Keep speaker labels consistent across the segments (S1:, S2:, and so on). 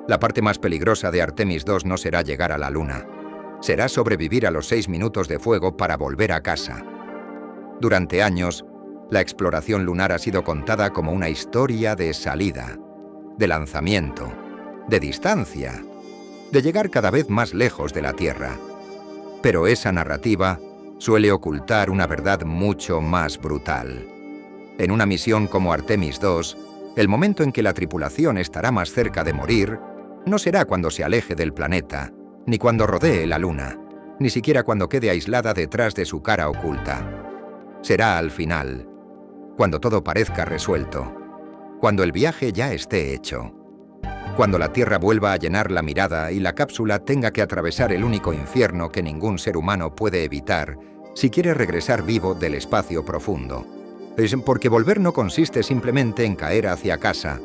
S1: La parte más peligrosa de Artemis II no será llegar a la Luna. Será sobrevivir a los 6 minutos de fuego para volver a casa. Durante años, la exploración lunar ha sido contada como una historia de salida, de lanzamiento, de distancia, de llegar cada vez más lejos de la Tierra. Pero esa narrativa suele ocultar una verdad mucho más brutal. En una misión como Artemis II, el momento en que la tripulación estará más cerca de morir no será cuando se aleje del planeta, ni cuando rodee la Luna, ni siquiera cuando quede aislada detrás de su cara oculta. Será al final, cuando todo parezca resuelto, cuando el viaje ya esté hecho, cuando la Tierra vuelva a llenar la mirada y la cápsula tenga que atravesar el único infierno que ningún ser humano puede evitar si quiere regresar vivo del espacio profundo. Es porque volver no consiste simplemente en caer hacia casa.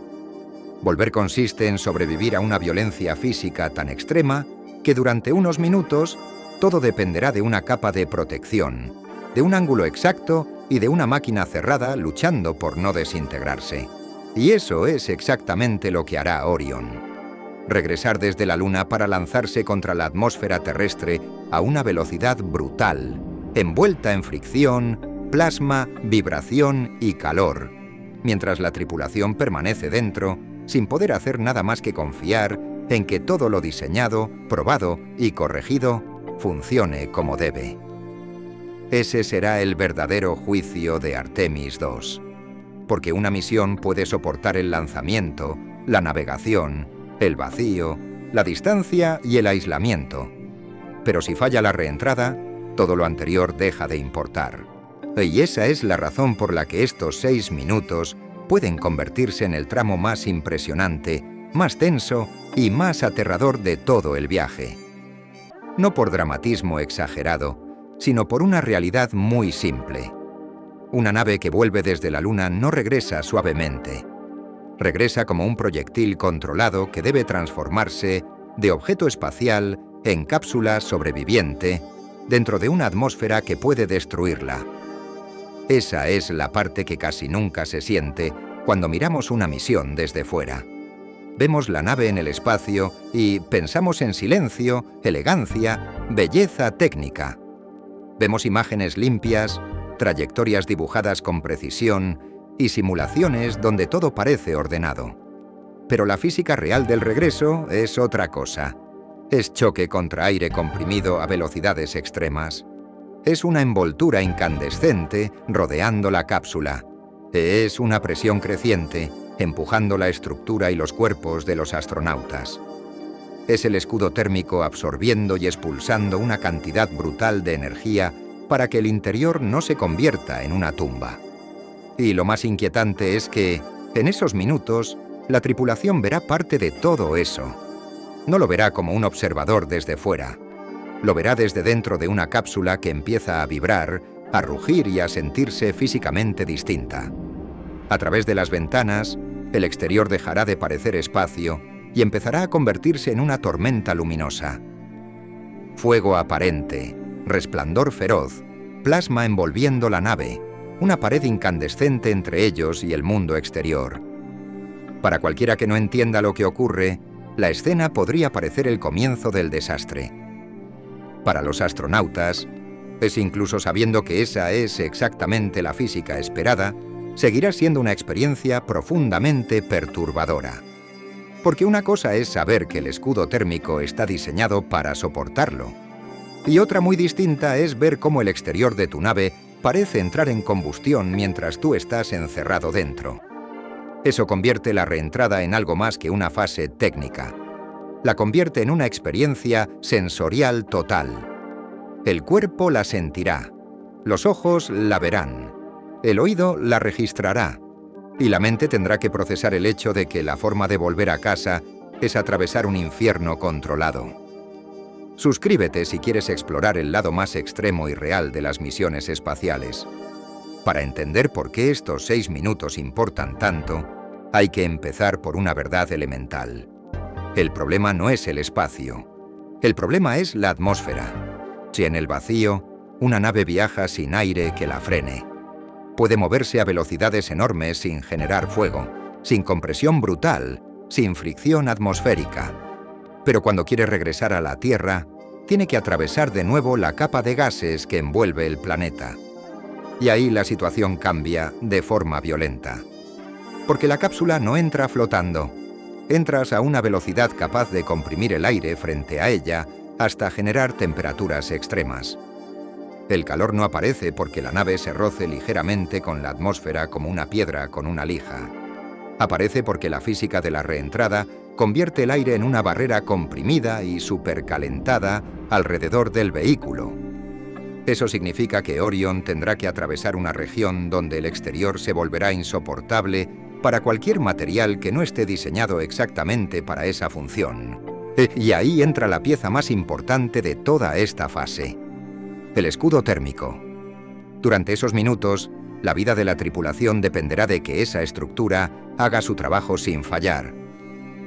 S1: Volver consiste en sobrevivir a una violencia física tan extrema que durante unos minutos todo dependerá de una capa de protección, de un ángulo exacto y de una máquina cerrada luchando por no desintegrarse. Y eso es exactamente lo que hará Orion. Regresar desde la Luna para lanzarse contra la atmósfera terrestre a una velocidad brutal, envuelta en fricción, plasma, vibración y calor, mientras la tripulación permanece dentro, sin poder hacer nada más que confiar en que todo lo diseñado, probado y corregido funcione como debe. Ese será el verdadero juicio de Artemis II, porque una misión puede soportar el lanzamiento, la navegación, el vacío, la distancia y el aislamiento. Pero si falla la reentrada, todo lo anterior deja de importar. Y esa es la razón por la que estos 6 minutos pueden convertirse en el tramo más impresionante, más tenso y más aterrador de todo el viaje. No por dramatismo exagerado, sino por una realidad muy simple. Una nave que vuelve desde la Luna no regresa suavemente. Regresa como un proyectil controlado que debe transformarse de objeto espacial en cápsula sobreviviente dentro de una atmósfera que puede destruirla. Esa es la parte que casi nunca se siente cuando miramos una misión desde fuera. Vemos la nave en el espacio y pensamos en silencio, elegancia, belleza técnica. Vemos imágenes limpias, trayectorias dibujadas con precisión y simulaciones donde todo parece ordenado. Pero la física real del regreso es otra cosa. Es choque contra aire comprimido a velocidades extremas. Es una envoltura incandescente rodeando la cápsula. Es una presión creciente, empujando la estructura y los cuerpos de los astronautas. Es el escudo térmico absorbiendo y expulsando una cantidad brutal de energía para que el interior no se convierta en una tumba. Y lo más inquietante es que, en esos minutos, la tripulación verá parte de todo eso. No lo verá como un observador desde fuera. Lo verá desde dentro de una cápsula que empieza a vibrar, a rugir y a sentirse físicamente distinta. A través de las ventanas, el exterior dejará de parecer espacio y empezará a convertirse en una tormenta luminosa. Fuego aparente, resplandor feroz, plasma envolviendo la nave, una pared incandescente entre ellos y el mundo exterior. Para cualquiera que no entienda lo que ocurre, la escena podría parecer el comienzo del desastre. Para los astronautas, incluso sabiendo que esa es exactamente la física esperada, seguirá siendo una experiencia profundamente perturbadora. Porque una cosa es saber que el escudo térmico está diseñado para soportarlo, y otra muy distinta es ver cómo el exterior de tu nave parece entrar en combustión mientras tú estás encerrado dentro. Eso convierte la reentrada en algo más que una fase técnica. La convierte en una experiencia sensorial total. El cuerpo la sentirá, los ojos la verán, el oído la registrará, y la mente tendrá que procesar el hecho de que la forma de volver a casa es atravesar un infierno controlado. Suscríbete si quieres explorar el lado más extremo y real de las misiones espaciales. Para entender por qué estos 6 minutos importan tanto, hay que empezar por una verdad elemental. El problema no es el espacio. El problema es la atmósfera. Si en el vacío, una nave viaja sin aire que la frene. Puede moverse a velocidades enormes sin generar fuego, sin compresión brutal, sin fricción atmosférica. Pero cuando quiere regresar a la Tierra, tiene que atravesar de nuevo la capa de gases que envuelve el planeta. Y ahí la situación cambia de forma violenta. Porque la cápsula no entra flotando. Entras a una velocidad capaz de comprimir el aire frente a ella hasta generar temperaturas extremas. El calor no aparece porque la nave se roce ligeramente con la atmósfera como una piedra con una lija. Aparece porque la física de la reentrada convierte el aire en una barrera comprimida y supercalentada alrededor del vehículo. Eso significa que Orion tendrá que atravesar una región donde el exterior se volverá insoportable para cualquier material que no esté diseñado exactamente para esa función. Y ahí entra la pieza más importante de toda esta fase: el escudo térmico. Durante esos minutos, la vida de la tripulación dependerá de que esa estructura haga su trabajo sin fallar.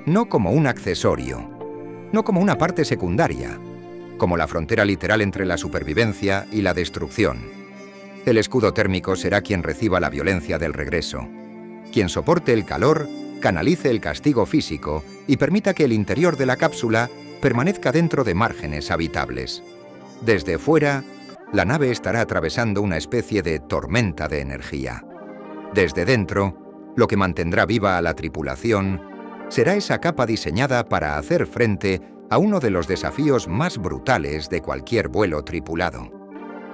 S1: No como un accesorio, no como una parte secundaria, como la frontera literal entre la supervivencia y la destrucción. El escudo térmico será quien reciba la violencia del regreso, quien soporte el calor, canalice el castigo físico y permita que el interior de la cápsula permanezca dentro de márgenes habitables. Desde fuera, la nave estará atravesando una especie de tormenta de energía. Desde dentro, lo que mantendrá viva a la tripulación será esa capa diseñada para hacer frente a uno de los desafíos más brutales de cualquier vuelo tripulado.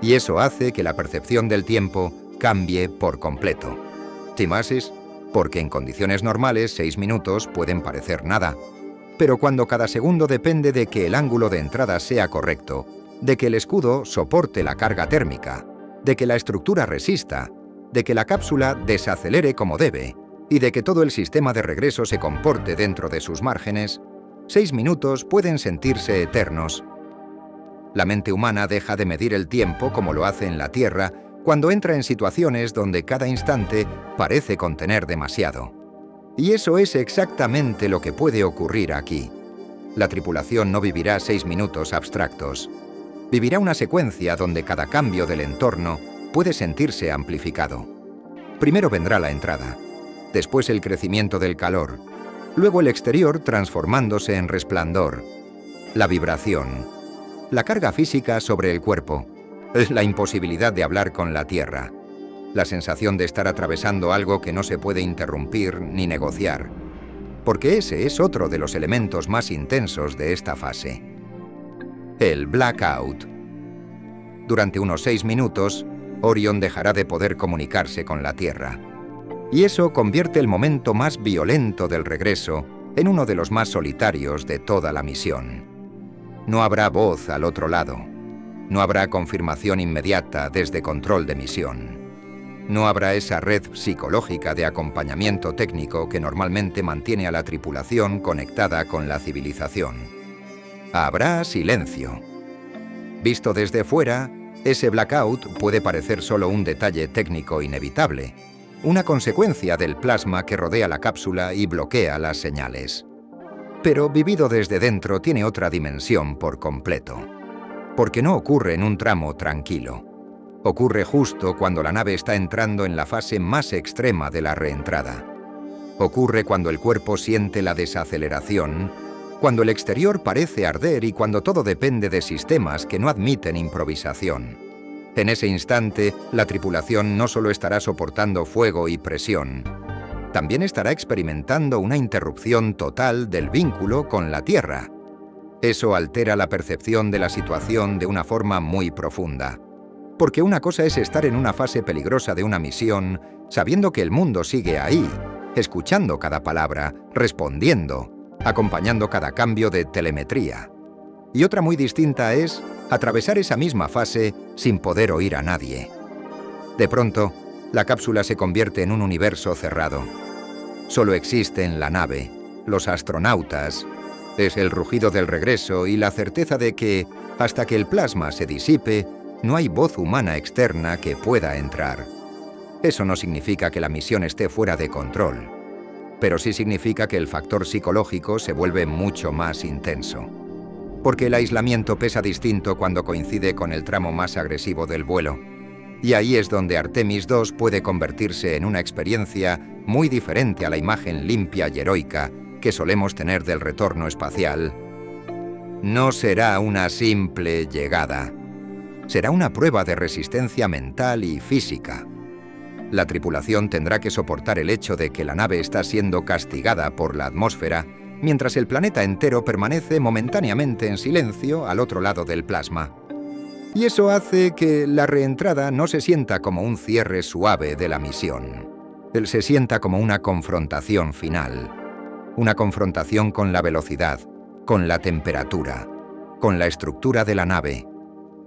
S1: Y eso hace que la percepción del tiempo cambie por completo. Timasis, porque en condiciones normales 6 minutos pueden parecer nada, pero cuando cada segundo depende de que el ángulo de entrada sea correcto, de que el escudo soporte la carga térmica, de que la estructura resista, de que la cápsula desacelere como debe y de que todo el sistema de regreso se comporte dentro de sus márgenes, 6 minutos pueden sentirse eternos. La mente humana deja de medir el tiempo como lo hace en la Tierra cuando entra en situaciones donde cada instante parece contener demasiado. Y eso es exactamente lo que puede ocurrir aquí. La tripulación no vivirá 6 minutos abstractos. Vivirá una secuencia donde cada cambio del entorno puede sentirse amplificado. Primero vendrá la entrada, después el crecimiento del calor, luego el exterior transformándose en resplandor, la vibración, la carga física sobre el cuerpo, la imposibilidad de hablar con la Tierra, la sensación de estar atravesando algo que no se puede interrumpir ni negociar, porque ese es otro de los elementos más intensos de esta fase. El blackout. Durante unos 6 minutos, Orion dejará de poder comunicarse con la Tierra. Y eso convierte el momento más violento del regreso en uno de los más solitarios de toda la misión. No habrá voz al otro lado. No habrá confirmación inmediata desde control de misión. No habrá esa red psicológica de acompañamiento técnico que normalmente mantiene a la tripulación conectada con la civilización. Habrá silencio. Visto desde fuera, ese blackout puede parecer solo un detalle técnico inevitable, una consecuencia del plasma que rodea la cápsula y bloquea las señales. Pero vivido desde dentro tiene otra dimensión por completo, porque no ocurre en un tramo tranquilo. Ocurre justo cuando la nave está entrando en la fase más extrema de la reentrada. Ocurre cuando el cuerpo siente la desaceleración, cuando el exterior parece arder y cuando todo depende de sistemas que no admiten improvisación. En ese instante, la tripulación no solo estará soportando fuego y presión, también estará experimentando una interrupción total del vínculo con la Tierra. Eso altera la percepción de la situación de una forma muy profunda. Porque una cosa es estar en una fase peligrosa de una misión, sabiendo que el mundo sigue ahí, escuchando cada palabra, respondiendo, acompañando cada cambio de telemetría. Y otra muy distinta es atravesar esa misma fase sin poder oír a nadie. De pronto, la cápsula se convierte en un universo cerrado. Solo existen la nave, los astronautas, es el rugido del regreso y la certeza de que, hasta que el plasma se disipe, no hay voz humana externa que pueda entrar. Eso no significa que la misión esté fuera de control, pero sí significa que el factor psicológico se vuelve mucho más intenso. Porque el aislamiento pesa distinto cuando coincide con el tramo más agresivo del vuelo. Y ahí es donde Artemis II puede convertirse en una experiencia muy diferente a la imagen limpia y heroica que solemos tener del retorno espacial, no será una simple llegada. Será una prueba de resistencia mental y física. La tripulación tendrá que soportar el hecho de que la nave está siendo castigada por la atmósfera, mientras el planeta entero permanece momentáneamente en silencio al otro lado del plasma. Y eso hace que la reentrada no se sienta como un cierre suave de la misión. Él se sienta como una confrontación final. Una confrontación con la velocidad, con la temperatura, con la estructura de la nave,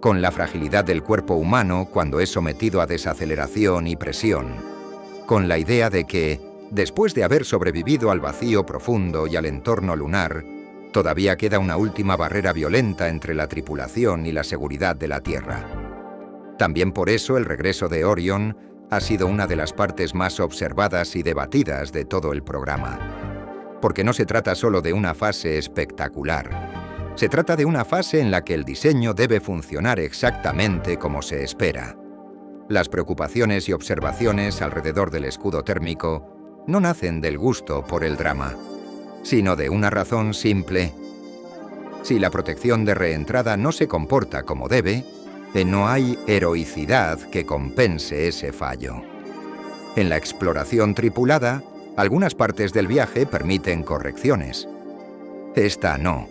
S1: con la fragilidad del cuerpo humano cuando es sometido a desaceleración y presión, con la idea de que, después de haber sobrevivido al vacío profundo y al entorno lunar, todavía queda una última barrera violenta entre la tripulación y la seguridad de la Tierra. También por eso el regreso de Orion ha sido una de las partes más observadas y debatidas de todo el programa. Porque no se trata solo de una fase espectacular. Se trata de una fase en la que el diseño debe funcionar exactamente como se espera. Las preocupaciones y observaciones alrededor del escudo térmico no nacen del gusto por el drama, sino de una razón simple. Si la protección de reentrada no se comporta como debe, no hay heroicidad que compense ese fallo. En la exploración tripulada, algunas partes del viaje permiten correcciones. Esta no.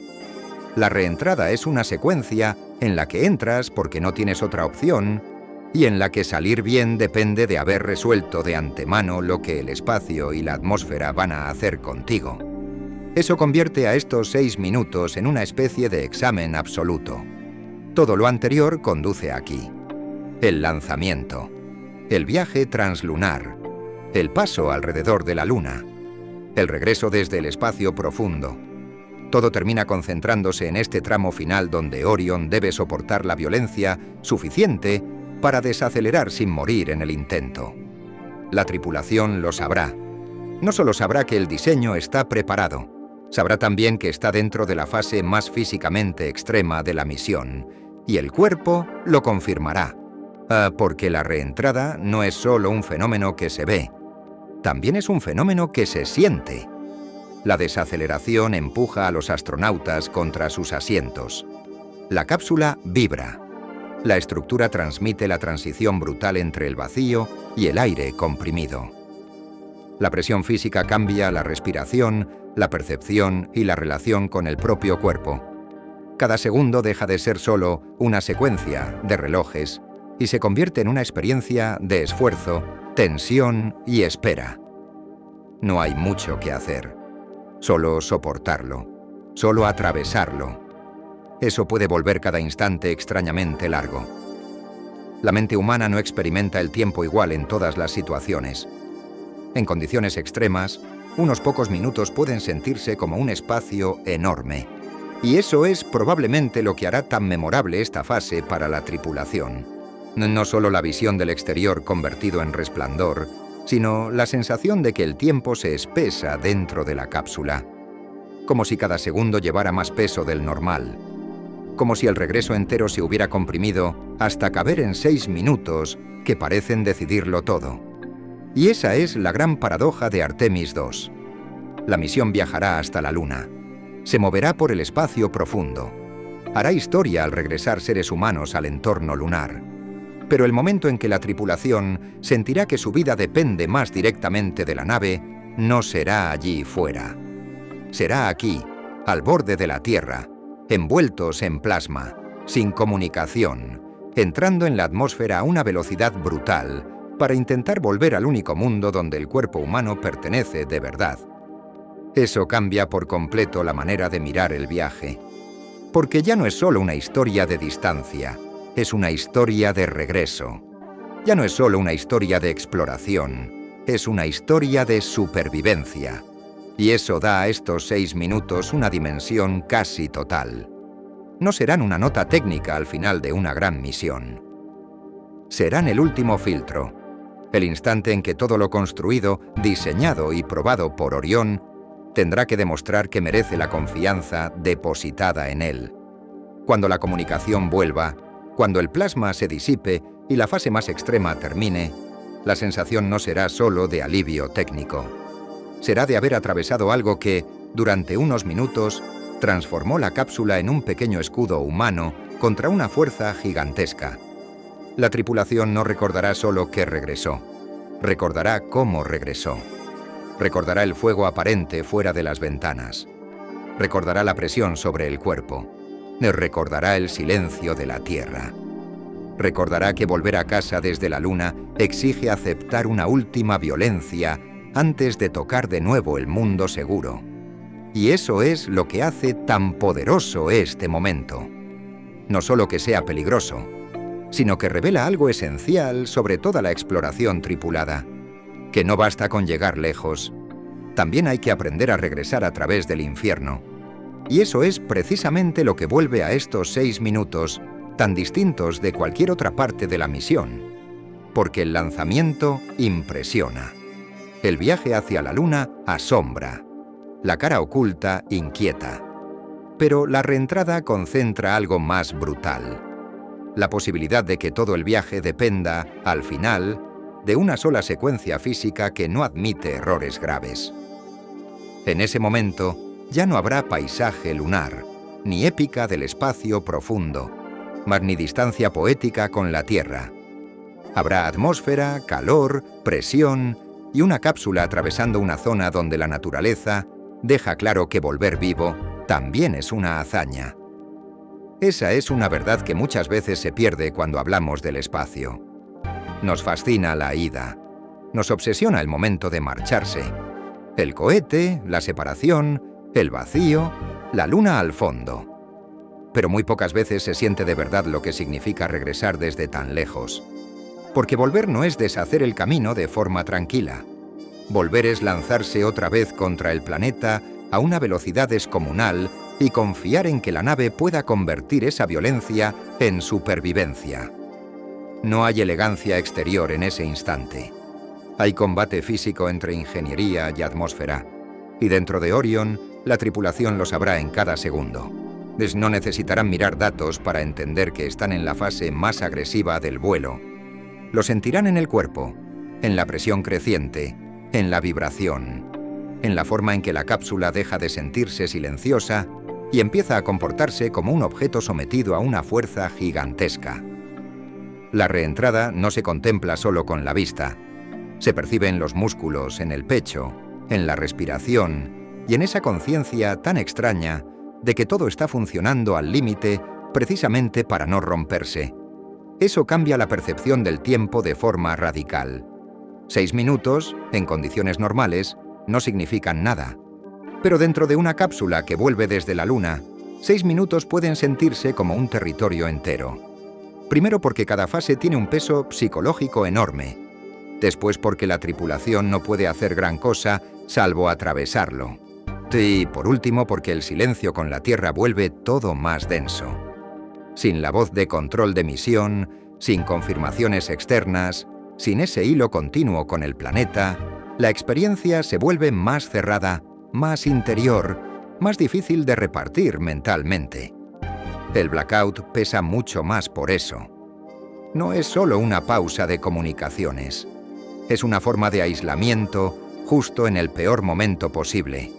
S1: La reentrada es una secuencia en la que entras porque no tienes otra opción y en la que salir bien depende de haber resuelto de antemano lo que el espacio y la atmósfera van a hacer contigo. Eso convierte a estos 6 minutos en una especie de examen absoluto. Todo lo anterior conduce aquí. El lanzamiento, el viaje translunar, el paso alrededor de la Luna, el regreso desde el espacio profundo. Todo termina concentrándose en este tramo final donde Orion debe soportar la violencia suficiente para desacelerar sin morir en el intento. La tripulación lo sabrá. No solo sabrá que el diseño está preparado, sabrá también que está dentro de la fase más físicamente extrema de la misión, y el cuerpo lo confirmará. Porque la reentrada no es solo un fenómeno que se ve, también es un fenómeno que se siente. La desaceleración empuja a los astronautas contra sus asientos. La cápsula vibra. La estructura transmite la transición brutal entre el vacío y el aire comprimido. La presión física cambia la respiración, la percepción y la relación con el propio cuerpo. Cada segundo deja de ser solo una secuencia de relojes y se convierte en una experiencia de esfuerzo, tensión y espera. No hay mucho que hacer, solo soportarlo, solo atravesarlo. Eso puede volver cada instante extrañamente largo. La mente humana no experimenta el tiempo igual en todas las situaciones. En condiciones extremas, unos pocos minutos pueden sentirse como un espacio enorme. Y eso es probablemente lo que hará tan memorable esta fase para la tripulación. No solo la visión del exterior convertido en resplandor, sino la sensación de que el tiempo se espesa dentro de la cápsula. Como si cada segundo llevara más peso del normal. Como si el regreso entero se hubiera comprimido hasta caber en 6 minutos que parecen decidirlo todo. Y esa es la gran paradoja de Artemis II. La misión viajará hasta la Luna. Se moverá por el espacio profundo. Hará historia al regresar seres humanos al entorno lunar. Pero el momento en que la tripulación sentirá que su vida depende más directamente de la nave, no será allí fuera. Será aquí, al borde de la Tierra, envueltos en plasma, sin comunicación, entrando en la atmósfera a una velocidad brutal para intentar volver al único mundo donde el cuerpo humano pertenece de verdad. Eso cambia por completo la manera de mirar el viaje, porque ya no es solo una historia de distancia, es una historia de regreso. Ya no es solo una historia de exploración, es una historia de supervivencia. Y eso da a estos 6 minutos una dimensión casi total. No serán una nota técnica al final de una gran misión. Serán el último filtro, el instante en que todo lo construido, diseñado y probado por Orión tendrá que demostrar que merece la confianza depositada en él. Cuando la comunicación vuelva, cuando el plasma se disipe y la fase más extrema termine, la sensación no será solo de alivio técnico. Será de haber atravesado algo que, durante unos minutos, transformó la cápsula en un pequeño escudo humano contra una fuerza gigantesca. La tripulación no recordará solo que regresó, recordará cómo regresó. Recordará el fuego aparente fuera de las ventanas. Recordará la presión sobre el cuerpo. Recordará el silencio de la Tierra. Recordará que volver a casa desde la Luna exige aceptar una última violencia antes de tocar de nuevo el mundo seguro. Y eso es lo que hace tan poderoso este momento. No solo que sea peligroso, sino que revela algo esencial sobre toda la exploración tripulada, que no basta con llegar lejos, también hay que aprender a regresar a través del infierno. Y eso es precisamente lo que vuelve a estos 6 minutos tan distintos de cualquier otra parte de la misión, porque el lanzamiento impresiona. El viaje hacia la Luna asombra. La cara oculta inquieta. Pero la reentrada concentra algo más brutal. La posibilidad de que todo el viaje dependa, al final, de una sola secuencia física que no admite errores graves. En ese momento, ya no habrá paisaje lunar, ni épica del espacio profundo, mas ni distancia poética con la Tierra. Habrá atmósfera, calor, presión y una cápsula atravesando una zona donde la naturaleza deja claro que volver vivo también es una hazaña. Esa es una verdad que muchas veces se pierde cuando hablamos del espacio. Nos fascina la ida. Nos obsesiona el momento de marcharse. El cohete, la separación, el vacío, la Luna al fondo. Pero muy pocas veces se siente de verdad lo que significa regresar desde tan lejos. Porque volver no es deshacer el camino de forma tranquila. Volver es lanzarse otra vez contra el planeta a una velocidad descomunal y confiar en que la nave pueda convertir esa violencia en supervivencia. No hay elegancia exterior en ese instante. Hay combate físico entre ingeniería y atmósfera. Y dentro de Orion, la tripulación lo sabrá en cada segundo. No necesitarán mirar datos para entender que están en la fase más agresiva del vuelo. Lo sentirán en el cuerpo, en la presión creciente, en la vibración, en la forma en que la cápsula deja de sentirse silenciosa y empieza a comportarse como un objeto sometido a una fuerza gigantesca. La reentrada no se contempla solo con la vista. Se percibe en los músculos, en el pecho, en la respiración y en esa conciencia tan extraña de que todo está funcionando al límite precisamente para no romperse. Eso cambia la percepción del tiempo de forma radical. 6 minutos, en condiciones normales, no significan nada. Pero dentro de una cápsula que vuelve desde la Luna, 6 minutos pueden sentirse como un territorio entero. Primero porque cada fase tiene un peso psicológico enorme. Después porque la tripulación no puede hacer gran cosa salvo atravesarlo. Y por último porque el silencio con la Tierra vuelve todo más denso. Sin la voz de control de misión, sin confirmaciones externas, sin ese hilo continuo con el planeta, la experiencia se vuelve más cerrada, más interior, más difícil de repartir mentalmente. El blackout pesa mucho más por eso. No es solo una pausa de comunicaciones. Es una forma de aislamiento justo en el peor momento posible.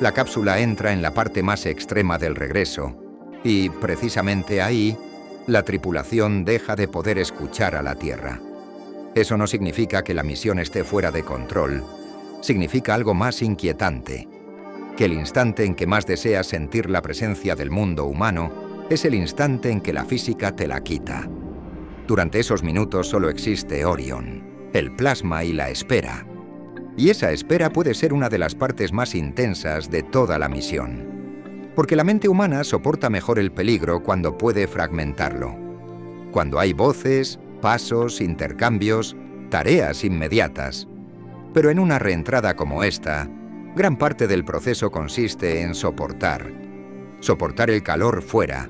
S1: La cápsula entra en la parte más extrema del regreso y, precisamente ahí, la tripulación deja de poder escuchar a la Tierra. Eso no significa que la misión esté fuera de control. Significa algo más inquietante, que el instante en que más deseas sentir la presencia del mundo humano es el instante en que la física te la quita. Durante esos minutos solo existe Orion, el plasma y la espera. Y esa espera puede ser una de las partes más intensas de toda la misión. Porque la mente humana soporta mejor el peligro cuando puede fragmentarlo. Cuando hay voces, pasos, intercambios, tareas inmediatas. Pero en una reentrada como esta, gran parte del proceso consiste en soportar. Soportar el calor fuera.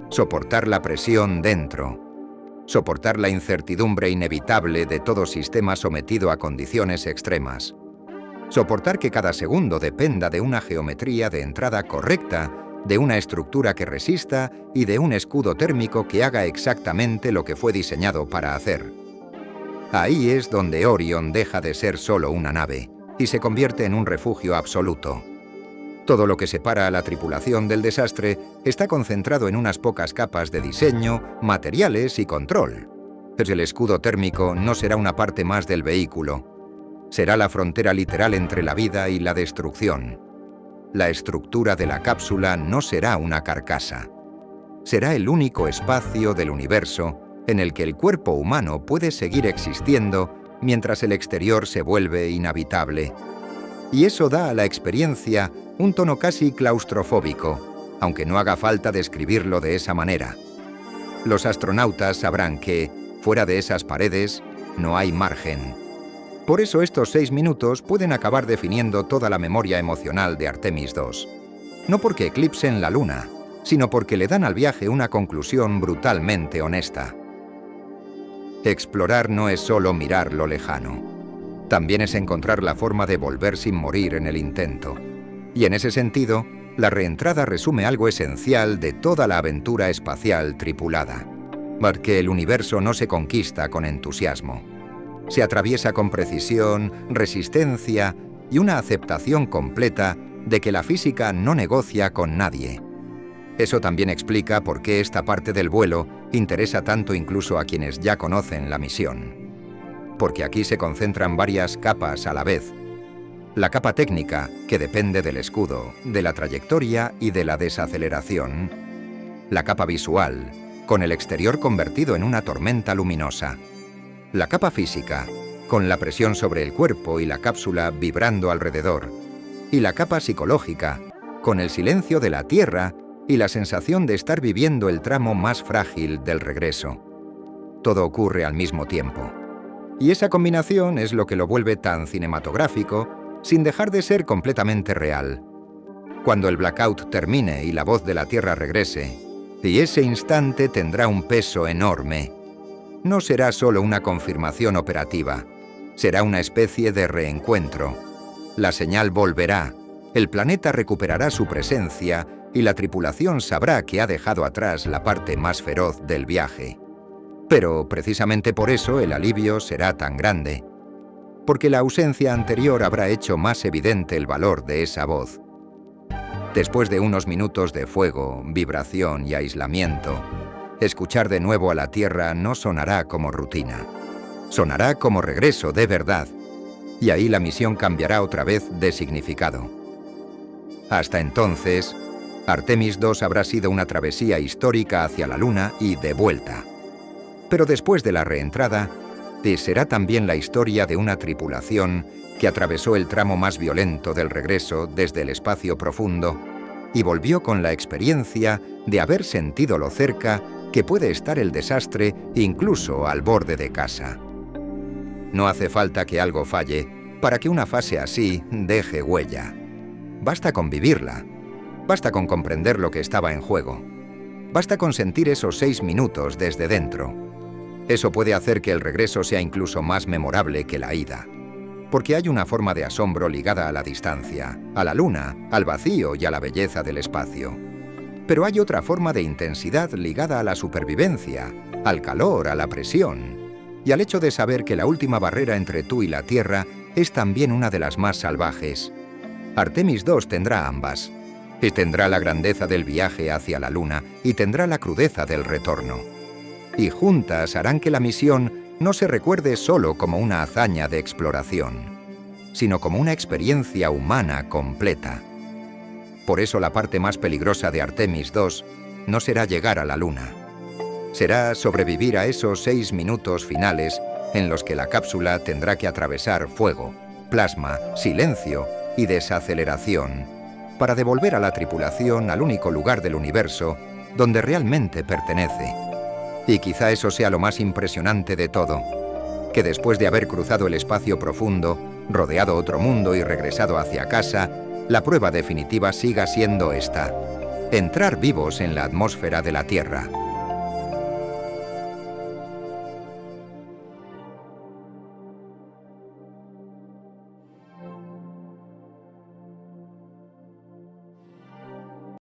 S1: Soportar la presión dentro. Soportar la incertidumbre inevitable de todo sistema sometido a condiciones extremas. Soportar que cada segundo dependa de una geometría de entrada correcta, de una estructura que resista y de un escudo térmico que haga exactamente lo que fue diseñado para hacer. Ahí es donde Orion deja de ser solo una nave y se convierte en un refugio absoluto. Todo lo que separa a la tripulación del desastre está concentrado en unas pocas capas de diseño, materiales y control. Pues el escudo térmico no será una parte más del vehículo. Será la frontera literal entre la vida y la destrucción. La estructura de la cápsula no será una carcasa. Será el único espacio del universo en el que el cuerpo humano puede seguir existiendo mientras el exterior se vuelve inhabitable. Y eso da a la experiencia un tono casi claustrofóbico, aunque no haga falta describirlo de esa manera. Los astronautas sabrán que, fuera de esas paredes, no hay margen. Por eso estos 6 minutos pueden acabar definiendo toda la memoria emocional de Artemis II. No porque eclipsen la Luna, sino porque le dan al viaje una conclusión brutalmente honesta. Explorar no es solo mirar lo lejano. También es encontrar la forma de volver sin morir en el intento. Y en ese sentido, la reentrada resume algo esencial de toda la aventura espacial tripulada. Porque el universo no se conquista con entusiasmo. Se atraviesa con precisión, resistencia y una aceptación completa de que la física no negocia con nadie. Eso también explica por qué esta parte del vuelo interesa tanto incluso a quienes ya conocen la misión. Porque aquí se concentran varias capas a la vez. La capa técnica, que depende del escudo, de la trayectoria y de la desaceleración. La capa visual, con el exterior convertido en una tormenta luminosa. La capa física, con la presión sobre el cuerpo y la cápsula vibrando alrededor. Y la capa psicológica, con el silencio de la Tierra y la sensación de estar viviendo el tramo más frágil del regreso. Todo ocurre al mismo tiempo. Y esa combinación es lo que lo vuelve tan cinematográfico, sin dejar de ser completamente real. Cuando el blackout termine y la voz de la Tierra regrese, y ese instante tendrá un peso enorme. No será solo una confirmación operativa, será una especie de reencuentro. La señal volverá, el planeta recuperará su presencia y la tripulación sabrá que ha dejado atrás la parte más feroz del viaje. Pero precisamente por eso el alivio será tan grande, porque la ausencia anterior habrá hecho más evidente el valor de esa voz. Después de unos minutos de fuego, vibración y aislamiento, escuchar de nuevo a la Tierra no sonará como rutina. Sonará como regreso de verdad, y ahí la misión cambiará otra vez de significado. Hasta entonces, Artemis II habrá sido una travesía histórica hacia la Luna y de vuelta. Pero después de la reentrada, será también la historia de una tripulación que atravesó el tramo más violento del regreso desde el espacio profundo y volvió con la experiencia de haber sentido lo cerca que puede estar el desastre incluso al borde de casa. No hace falta que algo falle para que una fase así deje huella. Basta con vivirla. Basta con comprender lo que estaba en juego. Basta con sentir esos 6 minutos desde dentro. Eso puede hacer que el regreso sea incluso más memorable que la ida. Porque hay una forma de asombro ligada a la distancia, a la Luna, al vacío y a la belleza del espacio. Pero hay otra forma de intensidad ligada a la supervivencia, al calor, a la presión, y al hecho de saber que la última barrera entre tú y la Tierra es también una de las más salvajes. Artemis II tendrá ambas. Y tendrá la grandeza del viaje hacia la Luna y tendrá la crudeza del retorno. Y juntas harán que la misión no se recuerde solo como una hazaña de exploración, sino como una experiencia humana completa. Por eso la parte más peligrosa de Artemis II no será llegar a la Luna. Será sobrevivir a esos 6 minutos finales en los que la cápsula tendrá que atravesar fuego, plasma, silencio y desaceleración para devolver a la tripulación al único lugar del universo donde realmente pertenece. Y quizá eso sea lo más impresionante de todo, que después de haber cruzado el espacio profundo, rodeado otro mundo y regresado hacia casa, la prueba definitiva siga siendo esta: entrar vivos en la atmósfera de la Tierra.